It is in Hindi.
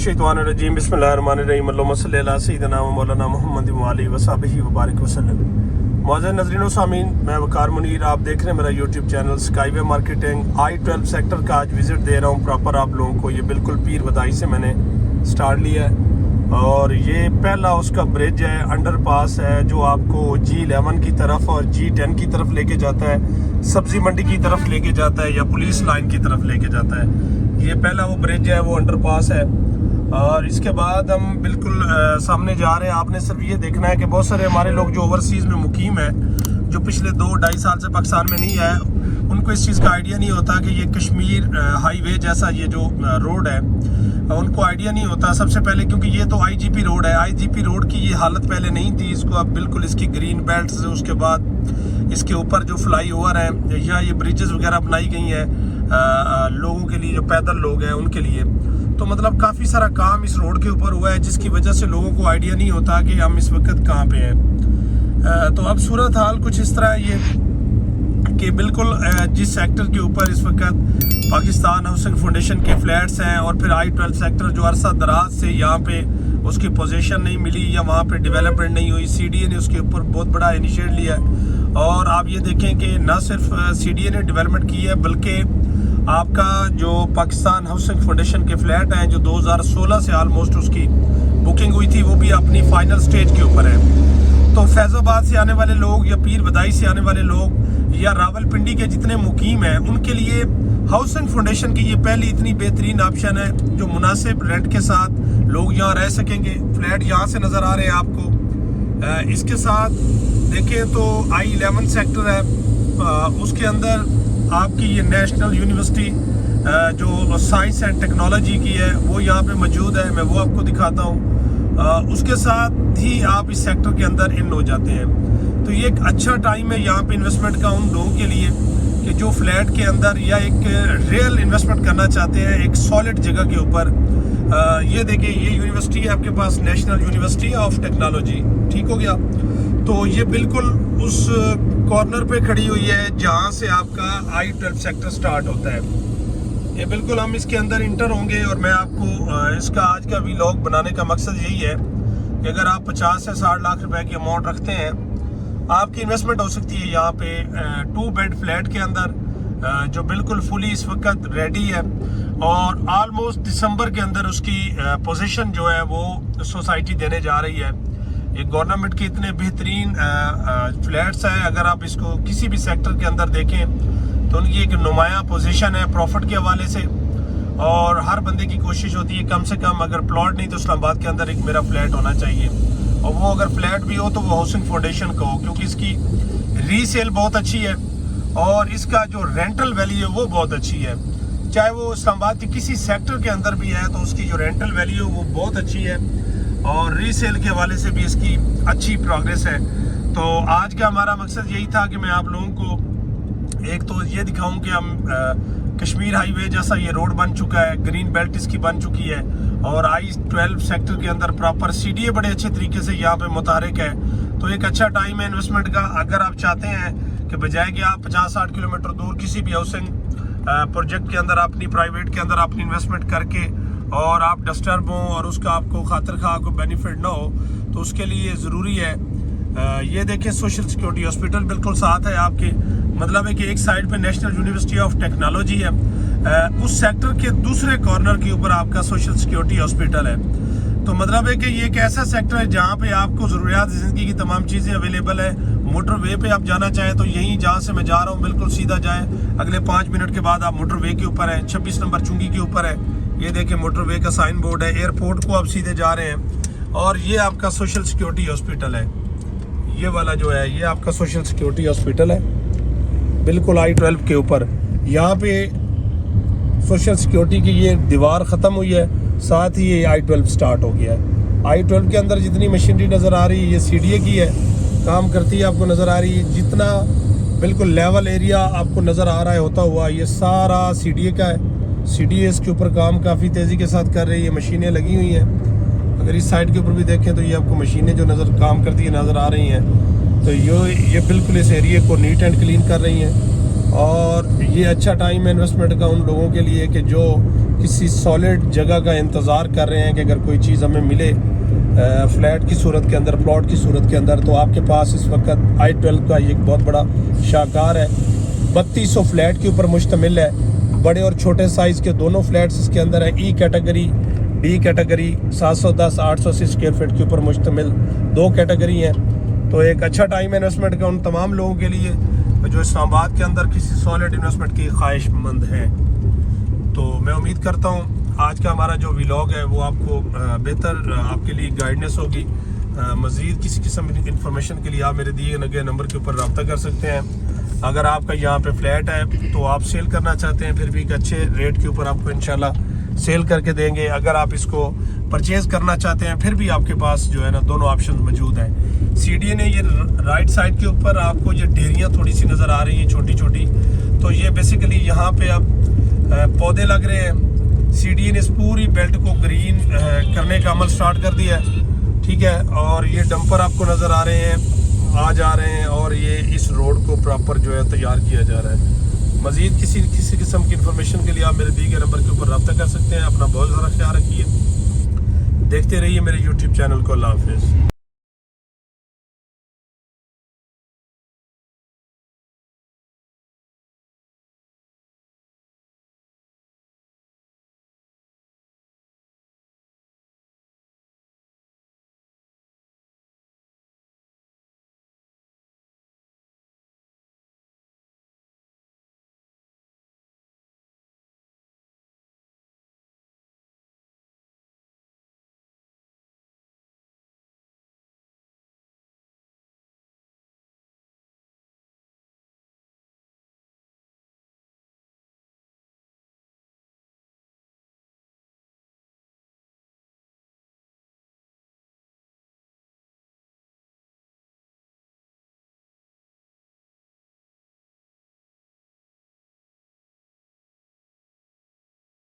मिनशैतानिर्रजीम बिस्मिल्लाहिर्रहमानिर्रहीम अल्लाहुम्मा सल्ली अला सय्यिदिना व मौलाना मुहम्मद व आलिहि व सहबिही व बारिक वसल्लम। मौजूद नज़रीन व सामीन, मैं वकार मुनीर, आप देख रहे हैं मेरा YouTube channel skyway marketing. I-12 sector का आज विज़िट दे रहा हूँ प्रॉपर आप लोगों को। ये बिल्कुल पीर बदाई से मैंने स्टार्ट लिया है और ये पहला उसका ब्रिज है, अंडरपास है जो आपको G11 की तरफ और G10 की तरफ लेके जाता है, सब्जी मंडी की तरफ लेके जाता है या पुलिस लाइन की तरफ लेके जाता है। ये पहला वो ब्रिज है, वो अंडरपास है। और इसके बाद हम बिल्कुल सामने जा रहे हैं। आपने सिर्फ ये देखना है कि बहुत सारे हमारे लोग जो ओवरसीज़ में मुकीम है, जो पिछले 2-2.5 साल से पाकिस्तान में नहीं आए, उनको इस चीज़ का आइडिया नहीं होता कि ये कश्मीर हाईवे जैसा ये जो रोड है, उनको आइडिया नहीं होता। सबसे पहले क्योंकि ये तो IGP रोड है, IGP रोड की ये हालत पहले नहीं थी। इसको अब बिल्कुल इसकी ग्रीन बेल्ट से, उसके बाद इसके ऊपर जो फ्लाई ओवर है या ये ब्रिजेस वगैरह बनाई गई हैं लोगों के लिए, जो पैदल लोग हैं उनके लिए। तो मतलब काफ़ी सारा काम इस रोड के ऊपर हुआ है, जिसकी वजह से लोगों को आइडिया नहीं होता कि हम इस वक्त कहाँ पे हैं। तो अब सूरत हाल कुछ इस तरह है ये कि बिल्कुल जिस सेक्टर के ऊपर इस वक्त पाकिस्तान हाउसिंग फाउंडेशन के फ्लैट्स हैं और फिर I-12 सेक्टर जो अरसा दराज से यहाँ पे उसकी पोजीशन नहीं मिली या वहाँ पे डेवलपमेंट नहीं हुई, CDA ने उसके ऊपर बहुत बड़ा इनिशिएटिव लिया है। और आप ये देखें कि न सिर्फ CDA ने डेवलपमेंट की है, बल्कि आपका जो पाकिस्तान हाउसिंग फाउंडेशन के फ्लैट हैं जो 2016 से आलमोस्ट उसकी बुकिंग हुई थी, वो भी अपनी फाइनल स्टेज के ऊपर है। तो फैज़ाबाद से आने वाले लोग या पीर बदाई से आने वाले लोग या रावलपिंडी के जितने मुकीम हैं, उनके लिए हाउसिंग फाउंडेशन की ये पहली इतनी बेहतरीन ऑप्शन है जो मुनासिब रेंट के साथ लोग यहाँ रह सकेंगे। फ्लैट यहाँ से नज़र आ रहे हैं आपको। इसके साथ देखें तो I-11 सेक्टर है, उसके अंदर आपकी ये नेशनल यूनिवर्सिटी जो साइंस एंड टेक्नोलॉजी की है वो यहाँ पे मौजूद है। मैं वो आपको दिखाता हूँ। उसके साथ ही आप इस सेक्टर के अंदर इन हो जाते हैं। तो ये एक अच्छा टाइम है यहाँ पे इन्वेस्टमेंट का उन लोगों के लिए कि जो फ्लैट के अंदर या एक रियल इन्वेस्टमेंट करना चाहते हैं एक सॉलिड जगह के ऊपर। ये देखिए, ये यूनिवर्सिटी है आपके पास, नेशनल यूनिवर्सिटी ऑफ टेक्नोलॉजी, ठीक हो गया। तो ये बिल्कुल उस कॉर्नर पे खड़ी हुई है जहाँ से आपका I-12 सेक्टर स्टार्ट होता है। ये बिल्कुल हम इसके अंदर इंटर होंगे और मैं आपको इसका आज का व्लॉग बनाने का मकसद यही है कि अगर आप 50 से 60 लाख रुपए की अमाउंट रखते हैं, आपकी इन्वेस्टमेंट हो सकती है यहाँ पे 2 बेड फ्लैट के अंदर जो बिल्कुल फुली इस वक्त रेडी है। और ऑलमोस्ट दिसंबर के अंदर उसकी पोजीशन जो है वो सोसाइटी देने जा रही है। ये गवर्नमेंट के इतने बेहतरीन फ्लैट्स हैं, अगर आप इसको किसी भी सेक्टर के अंदर देखें तो उनकी एक नुमाया पोजीशन है प्रॉफिट के हवाले से। और हर बंदे की कोशिश होती है कम से कम, अगर प्लॉट नहीं तो इस्लामाबाद के अंदर एक मेरा फ्लैट होना चाहिए। और वो अगर फ्लैट भी हो तो वो हाउसिंग फाउंडेशन का हो, क्योंकि इसकी रीसेल बहुत अच्छी है और इसका जो रेंटल वैल्यू है वो बहुत अच्छी है। चाहे वो इस्लामाबाद के किसी सेक्टर के अंदर भी है तो उसकी जो रेंटल वैल्यू वो बहुत अच्छी है और रीसेल के हवाले से भी इसकी अच्छी प्रोग्रेस है। तो आज का हमारा मकसद यही था कि मैं आप लोगों को एक तो ये दिखाऊं कि हम कश्मीर हाईवे जैसा ये रोड बन चुका है, ग्रीन बेल्ट इसकी बन चुकी है और I-12 सेक्टर के अंदर प्रॉपर CDA बड़े अच्छे तरीके से यहाँ पे मुतारिक है। तो एक अच्छा टाइम है इन्वेस्टमेंट का। अगर आप चाहते हैं कि बजाय कि आप 50-60 किलोमीटर दूर किसी भी हाउसिंग प्रोजेक्ट के अंदर अपनी प्राइवेट के अंदर अपनी इन्वेस्टमेंट करके और आप डिस्टर्ब हो और उसका आपको खातिर खा को बेनिफिट ना हो, तो उसके लिए ज़रूरी है। ये देखें, सोशल सिक्योरिटी हॉस्पिटल बिल्कुल साथ है आपके। मतलब है कि एक साइड पे नेशनल यूनिवर्सिटी ऑफ टेक्नोलॉजी है, उस सेक्टर के दूसरे कॉर्नर के ऊपर आपका सोशल सिक्योरिटी हॉस्पिटल है। तो मतलब है कि ये एक ऐसा सेक्टर है जहाँ पे आपको ज़रूरियात ज़िंदगी की तमाम चीज़ें अवेलेबल है। मोटरवे पे आप जाना चाहें तो यहीं जहाँ से मैं जा रहा हूँ बिल्कुल सीधा जाएं, अगले 5 मिनट के बाद आप मोटरवे के ऊपर हैं। 26 नंबर चुंगी के ऊपर है। ये देखें, मोटरवे का साइन बोर्ड है। एयरपोर्ट को आप सीधे जा रहे हैं और ये आपका सोशल सिक्योरिटी हॉस्पिटल है। ये वाला जो है ये आपका सोशल सिक्योरिटी हॉस्पिटल है बिल्कुल I-12 के ऊपर। यहाँ पे सोशल सिक्योरिटी की ये दीवार ख़त्म हुई है, साथ ही ये I-12 स्टार्ट हो गया है। I-12 के अंदर जितनी मशीनरी नज़र आ रही है ये CDA की है, काम करती है, आपको नज़र आ रही है। जितना बिल्कुल लेवल एरिया आपको नज़र आ रहा है होता हुआ, ये सारा CDA का है। CDA इसके ऊपर काम काफ़ी तेज़ी के साथ कर रही है, मशीनें लगी हुई हैं। अगर इस साइड के ऊपर भी देखें तो ये आपको मशीनें जो नज़र काम करती है नज़र आ रही हैं। तो ये बिल्कुल इस एरिया को नीट एंड क्लीन कर रही हैं। और ये अच्छा टाइम है इन्वेस्टमेंट का उन लोगों के लिए कि जो किसी सॉलिड जगह का इंतज़ार कर रहे हैं कि अगर कोई चीज़ हमें मिले फ्लैट की सूरत के अंदर, प्लॉट की सूरत के अंदर, तो आपके पास इस वक्त I-12 का एक बहुत बड़ा शाहकार है। 3200 फ्लैट के ऊपर मुश्तमिल है। बड़े और छोटे साइज़ के दोनों फ्लैट्स इसके अंदर है। E category, D category, 710 880 square feet के ऊपर मुश्तमिल 2 कैटेगरी हैं। तो एक अच्छा टाइम है इन्वेस्टमेंट का उन तमाम लोगों के लिए जो इस्लामाबाद के अंदर किसी सॉलिड इन्वेस्टमेंट की ख्वाहिशमंद हैं। तो मैं उम्मीद करता हूँ आज का हमारा जो व्लॉग है वो आपको बेहतर आपके लिए गाइडेंस होगी। मज़ीद किसी किस्म की इंफॉर्मेशन के लिए आप मेरे दिए गए नंबर के ऊपर रब्ता कर सकते हैं। अगर आपका यहाँ पे फ्लैट है तो आप सेल करना चाहते हैं, फिर भी एक अच्छे रेट के ऊपर आपको इंशाल्लाह सेल करके देंगे। अगर आप इसको परचेज़ करना चाहते हैं फिर भी आपके पास जो है ना दोनों ऑप्शन मौजूद हैं। सीडी ने ये राइट साइड के ऊपर आपको ये ढेरियाँ थोड़ी सी नज़र आ रही हैं छोटी छोटी, तो ये बेसिकली यहाँ पे अब पौधे लग रहे हैं। सीडी ने इस पूरी बेल्ट को ग्रीन करने का अमल स्टार्ट कर दिया है, ठीक है। और ये डंपर आपको नज़र आ रहे हैं, आ जा रहे हैं, और ये इस रोड को प्रॉपर जो है तैयार किया जा रहा है। मज़ीद किसी किस्म की इंफॉर्मेशन के लिए आप मेरे दिए गए नंबर के ऊपर रब्ता कर सकते हैं। अपना बहुत ज़्यादा ख्याल रखिए, देखते रहिए मेरे यूट्यूब चैनल को। अल्लाह हाफिज़।